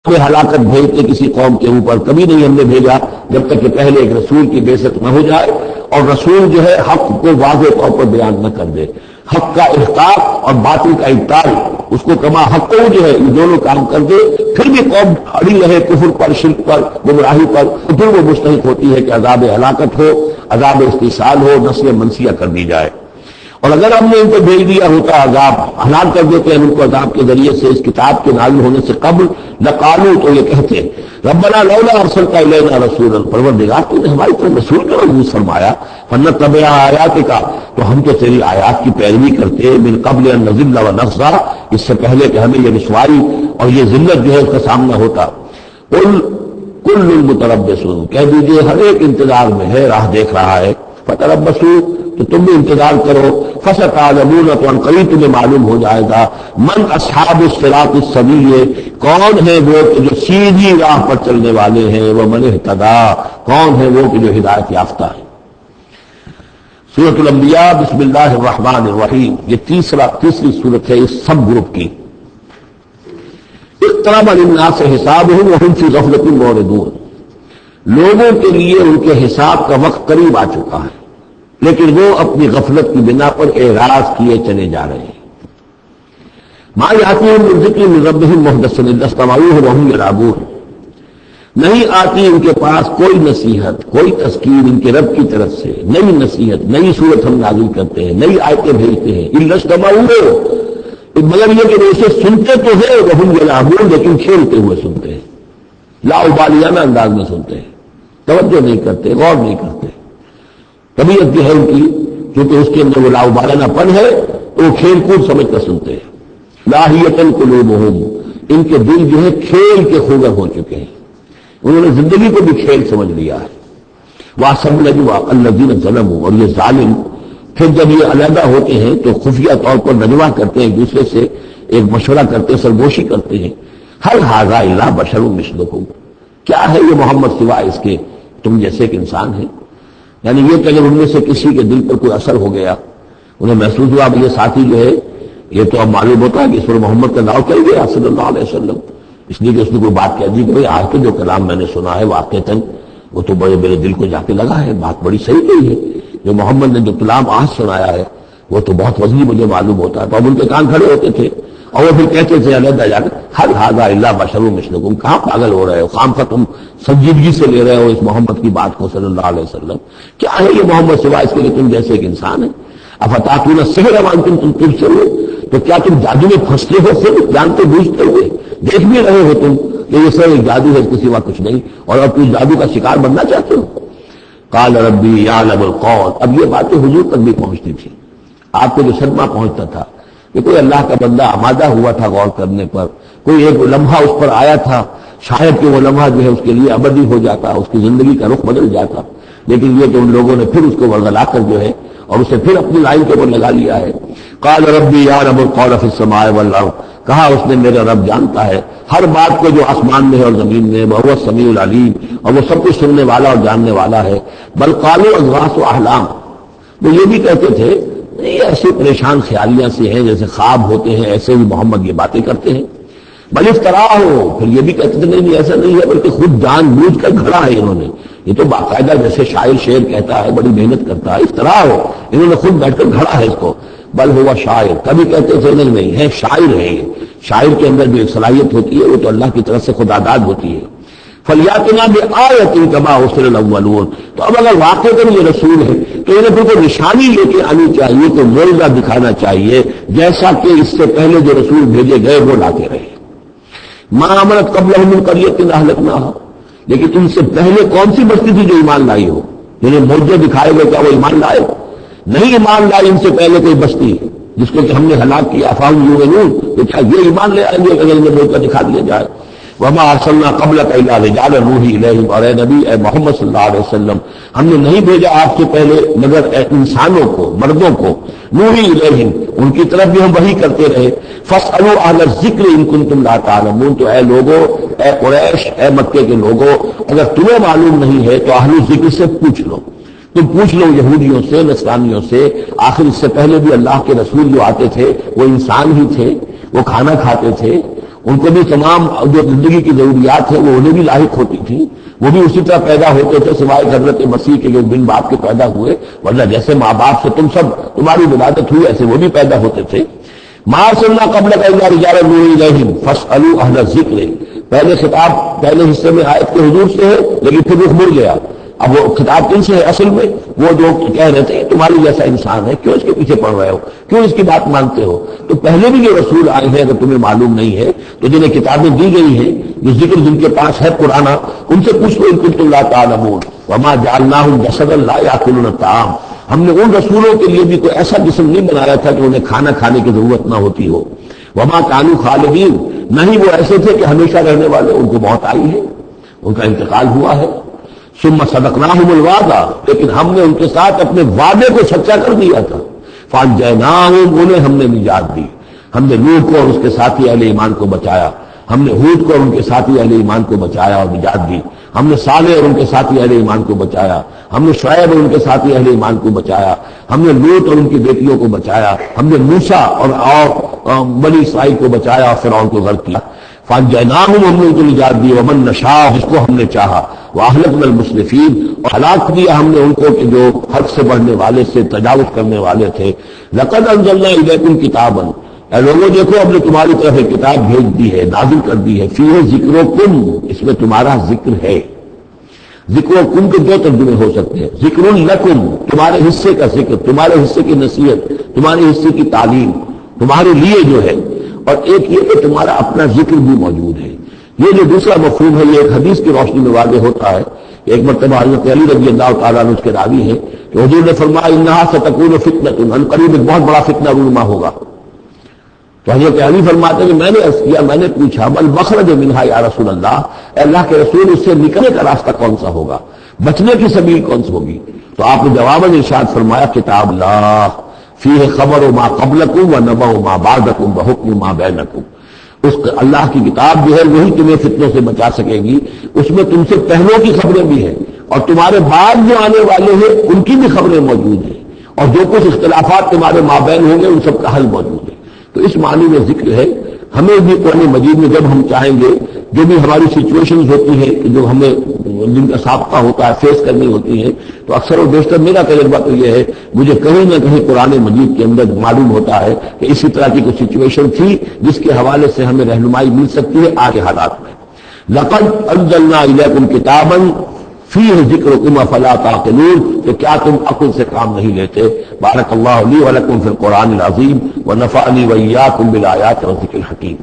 ہلاکت بھیجتے کسی قوم کے اوپر، کبھی نہیں ہم نے بھیجا جب تک کہ پہلے ایک رسول کی بعثت نہ ہو جائے اور رسول جو ہے حق کو واضح طور پر بیان نہ کر دے، حق کا احقاق اور باطل کا ابطال، اس کو کما حق کو جو ہے یہ دونوں کام کر دے، پھر بھی قوم اڑی رہے کفر پر، شرک پر، گمراہی پر، تو پھر وہ مستحق ہوتی ہے کہ عذاب ہلاکت ہو، عذاب استحصال ہو، نسل منسیہ کر دی جائے۔ اور اگر ہم نے ان کو بھیج دیا ہوتا عذاب، ہلاک کر دیتے ہیں ان کو عذاب کے ذریعے سے اس کتاب کے نازل ہونے سے قبل، لقالو تو یہ کہتے ربنا لولا ارسلت الینا رسولا، پروردگار تو نے ہماری طرف رسول کیوں نہیں فرمایا، فنتبع آیاتک، تو ہم تو تیری آیات کی پیروی کرتے، من قبل ان نذل ونخزى، اس سے پہلے کہ ہمیں یہ رسوائی اور یہ ذلت جو ہے اس کا سامنا ہوتا۔ قل کل متربص، کہہ دیجیے ہر ایک انتظار میں ہے، راہ دیکھ رہا ہے، فتربصوا، تو تم بھی انتظار کرو، فستعلمون، تو ان قریب تمہیں معلوم ہو جائے گا، من اصحاب الصراط السوی، کون ہے وہ کہ جو سیدھی راہ پر چلنے والے ہیں، وہ من اہتدی، کون ہے وہ کہ جو ہدایت یافتہ ہے۔ سورۃ الانبیاء، بسم اللہ الرحمن الرحیم، یہ تیسری سورت ہے اس سب گروپ کی۔ اقترب للناس حسابهم وهم فی غفلۃ معرضون، لوگوں کے لیے ان کے حساب کا وقت قریب آ چکا ہے لیکن وہ اپنی غفلت کی بنا پر اعراض کیے چلے جا رہے ہیں۔ ما یاتیہم من ذکر من ربہم محدث الا استمعوہ وہم یلعبون، نہیں آتی ان کے پاس کوئی نصیحت، کوئی تذکیر ان کے رب کی طرف سے، نئی نصیحت، نئی صورت ہم نازل کرتے ہیں، نئی آیتیں بھیجتے ہیں، الا استمعوہ، مگر یہ کہ وہ اسے سنتے تو ہے، وہم یلعبون، لیکن کھیلتے ہوئے سنتے ہیں، لا ابالیانہ انداز میں سنتے ہیں، توجہ نہیں کرتے، غور نہیں کرتے۔ طبیعت جو ہے ان کی، کیونکہ اس کے اندر وہ لاؤبالانہ پن ہے تو وہ کھیل کود سمجھ کر سنتے ہیں۔ لاہیۃ قلوبہم، ان کے دل جو ہے کھیل کے خوگر ہو چکے ہیں، انہوں نے زندگی کو بھی کھیل سمجھ لیا ہے۔ وَأَسَرُّ النَّجْوَىٰ الَّذِينَ ظَلَمُوا، اور یہ ظالم پھر جب یہ علیحدہ ہوتے ہیں تو خفیہ طور پر نجوا کرتے ہیں، ایک دوسرے سے ایک مشورہ کرتے ہیں، سرگوشی کرتے ہیں، هَلْ هَٰذَا إِلَّا بَشَرٌ مِثْلُكُمْ، کیا ہے یہ محمد سوائے اس کے تم جیسے ایک انسان ہے۔ یعنی یہ کہ اگر ان میں سے کسی کے دل پر کوئی اثر ہو گیا، انہیں محسوس ہوا کہ یہ ساتھی جو ہے یہ تو اب معلوم ہوتا ہے کہ اس پر محمد کا نام چل گیا صلی اللہ علیہ وسلم، اس لیے کہ اس نے کوئی بات کہہ دی کہ بھائی آج تو جو کلام میں نے سنا ہے واقعتاً وہ تو بڑے میرے دل کو جا کے لگا ہے، بات بڑی صحیح نہیں ہے، جو محمد نے جو کلام آج سنایا ہے وہ تو بہت وزنی مجھے معلوم ہوتا ہے۔ تو اب ان کے کان کھڑے ہوتے تھے اور وہ پھر کہتے تھے علیحدہ جا کر هَلْ هَٰذَا إِلَّا بَشَرٌ مِثْلُكُمْ، کہاں پاگل ہو رہے ہو، خام خواہ تم سنجیدگی سے لے رہے ہو اس محمد کی بات کو صلی اللہ علیہ وسلم، کیا ہے یہ محمد سوائے اس کے کہ تم جیسے ایک انسان ہے۔ افتاتون السحر وانتم تبصرون، تو کیا تم جادو میں پھنستے ہو خود جانتے بوجھتے ہوئے، دیکھ بھی رہے ہو تم کہ یہ سب ایک جادو ہے، اس کے سوا کچھ نہیں، اور اب تم جادو کا شکار بننا چاہتے ہو۔ قال ربی یعلم القول، اب یہ باتیں حضور تک بھی پہنچتی تھی، آپ کو جو صدمہ پہنچتا تھا کہ کوئی اللہ کا بندہ آمادہ ہوا تھا غور کرنے پر، کوئی ایک لمحہ اس پر آیا تھا، شاید کہ وہ لمحہ جو ہے اس کے لیے ابدی ہو جاتا، اس کی زندگی کا رخ بدل جاتا، لیکن یہ کہ ان لوگوں نے پھر اس کو ورگلا کر جو ہے اور اسے پھر اپنی لائن کے اوپر لگا لیا ہے۔ قال ربی یعلم القول فی السماء والارض، کہا اس نے میرا رب جانتا ہے ہر بات کو جو آسمان میں ہے اور زمین میں، وہو السمیع العلیم، اور وہ سب کچھ سننے والا اور جاننے والا ہے۔ بل قالوا اضغاث احلام، وہ یہ بھی کہتے تھے یہ ایسی پریشان خیالیاں سے ہیں جیسے خواب ہوتے ہیں، ایسے ہی محمد یہ باتیں کرتے ہیں۔ بل افترا ہو، پھر یہ بھی کہتے تھے نہیں ایسا نہیں ہے بلکہ خود جان بوجھ کر گھڑا ہے انہوں نے، یہ تو باقاعدہ جیسے شاعر شعر کہتا ہے بڑی محنت کرتا ہے، افترا ہو، انہوں نے خود بیٹھ کر گھڑا ہے اس کو۔ بل ہوا شاعر، کبھی کہتے تھے نہیں ہے شاعر ہے، یہ شاعر کے اندر جو ایک صلاحیت ہوتی ہے وہ تو اللہ کی طرف سے خدا داد ہوتی ہے۔ فلیاتنا بآیۃ کما ارسل الاولون، تو اب اگر واقعتاً یہ رسول ہے تو انہیں پھر کوئی نشانی لے کے آنی چاہیے، کوئی معجزہ دکھانا چاہیے جیسا کہ اس سے پہلے جو رسول بھیجے گئے وہ لاتے رہے۔ ما آمنت قبلہم من قریۃ اہلکناھا، لیکن ان سے پہلے کون سی بستی تھی جو ایمان لائی ہو، جنہیں معجزے دکھائے گئے کیا وہ ایمان لائے؟ نہیں ایمان لائی ان سے پہلے کوئی بستی جس کو کہ ہم نے ہلاک کیا، فہم یؤمنون، تو کیا یہ ایمان لے آئیں گے اگر انہیں معجزہ دکھا دیا جائے؟ وما ارسلنا قبلک الا رجالا نوحی الیہم، اور اے نبی اے محمد صلی اللہ علیہ وسلم ہم نے نہیں بھیجا آپ سے پہلے مگر انسانوں کو، مردوں کو، نوحی الیہم ان کی طرف بھی ہم وحی کرتے رہے۔ فاسألوا اہل الذکر ان کنتم لا تعلمون، تو اے لوگو، اے قریش، اے مکے کے لوگو، اگر تمہیں معلوم نہیں ہے تو اہل الذکر سے پوچھ لو، تم پوچھ لو یہودیوں سے، نصرانیوں سے، آخر اس سے پہلے بھی اللہ کے رسول جو آتے تھے وہ انسان ہی تھے، وہ کھانا کھاتے تھے، ان کو بھی تمام جو زندگی کی ضروریات ہیں وہ انہیں بھی لاحق ہوتی تھی، وہ بھی اسی طرح پیدا ہوتے تھے سوائے حضرت مسیح کے جو بن باپ کے پیدا ہوئے، ورنہ جیسے ماں باپ سے تم سب تمہاری ولادت ہوئی ایسے وہ بھی پیدا ہوتے تھے۔ ما ارسلنا قبلک الا رجالا نوحی الیہم فاسألوا اہل الذکر، پہلے خطاب پہلے حصے میں آیت کے حضور سے ہے، لیکن پھر رخ مڑ گیا، اب وہ خطاب کن سے ہے؟ اصل میں وہ جو کہہ رہے تھے تمہاری جیسا انسان ہے، کیوں اس کے پیچھے پڑ رہے ہو، کیوں اس کی بات مانتے ہو؟ تو پہلے بھی جو رسول آئے ہیں اگر تمہیں معلوم نہیں ہے تو جنہیں کتابیں دی گئی ہیں، جو ذکر جن کے پاس ہے پرانا، ان سے پوچھ لو ان کنتم لا تعلمون وما جعلناهم جسدا لا یاکلون الطعام، ہم نے ان رسولوں کے لیے بھی کوئی ایسا جسم نہیں بنایا تھا کہ انہیں کھانا کھانے کی ضرورت نہ ہوتی ہو، وما كانوا خالدین، نہ ہی وہ ایسے تھے کہ ہمیشہ رہنے والے، ان کو موت آئی ہے، ان کا انتقال ہوا ہے۔ ثم صدقناهم الوعدہ، لیکن ہم نے ان کے ساتھ اپنے وعدے کو سچا کر دیا تھا، فانجیناہم، انہیں ہم نے نجات دی، ہم نے نوح کو اور اس کے ساتھی اہل ایمان کو بچایا، ہم نے ہود کو اور ان کے ساتھی اہل ایمان کو بچایا اور نجات دی، ہم نے صالح اور ان کے ساتھی اہل ایمان کو بچایا، ہم نے شعیب اور ان کے ساتھی اہل ایمان کو بچایا، ہم نے لوط اور ان کی بیٹیوں کو بچایا، ہم نے موسیٰ اور بنی اسرائیل کو بچایا اور فرعون کو غرق کیا۔ فانجیناہم، ہم نے ان کو نجات دی، ومن نشاء، جس کو ہم نے چاہا، واہلکنا المسرفین، اور ہلاک کیا ہم نے ان کو کہ جو حد سے بڑھنے والے سے تجاوز کرنے والے تھے۔ لقد انزلنا الیکم کتابا، اے لوگوں دیکھو ہم نے تمہاری طرف ایک کتاب بھیج دی ہے، نازل کر دی ہے، فیہ ذکرکم، اس میں تمہارا ذکر ہے۔ ذکرکم کے دو ترجمے ہو سکتے ہیں، ذکر لکم، تمہارے حصے کا ذکر، تمہارے حصے کی نصیحت، تمہارے حصے کی تعلیم، تمہارے لیے جو ہے، اور ایک یہ کہ تمہارا اپنا ذکر بھی موجود ہے۔ یہ جو دوسرا مفہوم ہے یہ ایک حدیث کی روشنی میں واضح ہوتا ہے۔ ایک مرتبہ حضرت علی رضی اللہ تعالیٰ عنہ اس کے راوی ہیں کہ حضور نے فرمایا انہا ستکون فتنۃ، ان قریب ایک بہت بڑا فتنہ رونما ہوگا۔ تو حضرت علی فرماتے ہیں کہ میں نے عرض کیا، میں نے پوچھا بل مخرج منہا یا رسول اللہ، اے اللہ کے رسول اس سے نکلنے کا راستہ کون سا ہوگا، بچنے کی سبیل کون سی ہوگی؟ تو آپ نے جواباً ارشاد فرمایا کتاب اللہ فیہ خبر ما قبلکم و نبأ ما بعدکم و حکم ما بینکم، اس اللہ کی کتاب جو ہے وہی تمہیں فتنوں سے بچا سکے گی، اس میں تم سے پہلوں کی خبریں بھی ہیں اور تمہارے بعد جو آنے والے ہیں ان کی بھی خبریں موجود ہیں، اور جو کچھ اختلافات تمہارے مابین ہوں گے ان سب کا حل موجود ہے۔ تو اس معنی میں ذکر ہے۔ ہمیں بھی قرآن مجید میں جب ہم چاہیں گے جو بھی ہماری سچویشنز ہوتی ہیں کہ جو ہمیں جن کا سابقہ ہوتا ہے فیس کرنی ہوتی ہیں، تو اکثر و بیشتر میرا تجربہ تو یہ ہے مجھے کہیں نہ کہیں قرآن مجید کے اندر معلوم ہوتا ہے کہ اسی طرح کی کوئی سچویشن تھی جس کے حوالے سے ہمیں رہنمائی مل سکتی ہے آگے حالات میں۔ لقد انزلنا الیکم کتابا فیہ ذکرکم افلا تعقلون، کہ کیا تم عقل سے کام نہیں لیتے؟ بارک اللہ لی ولکم فی القرآن العظیم ونفعنی وإیاکم بالآیات والذکر الحکیم۔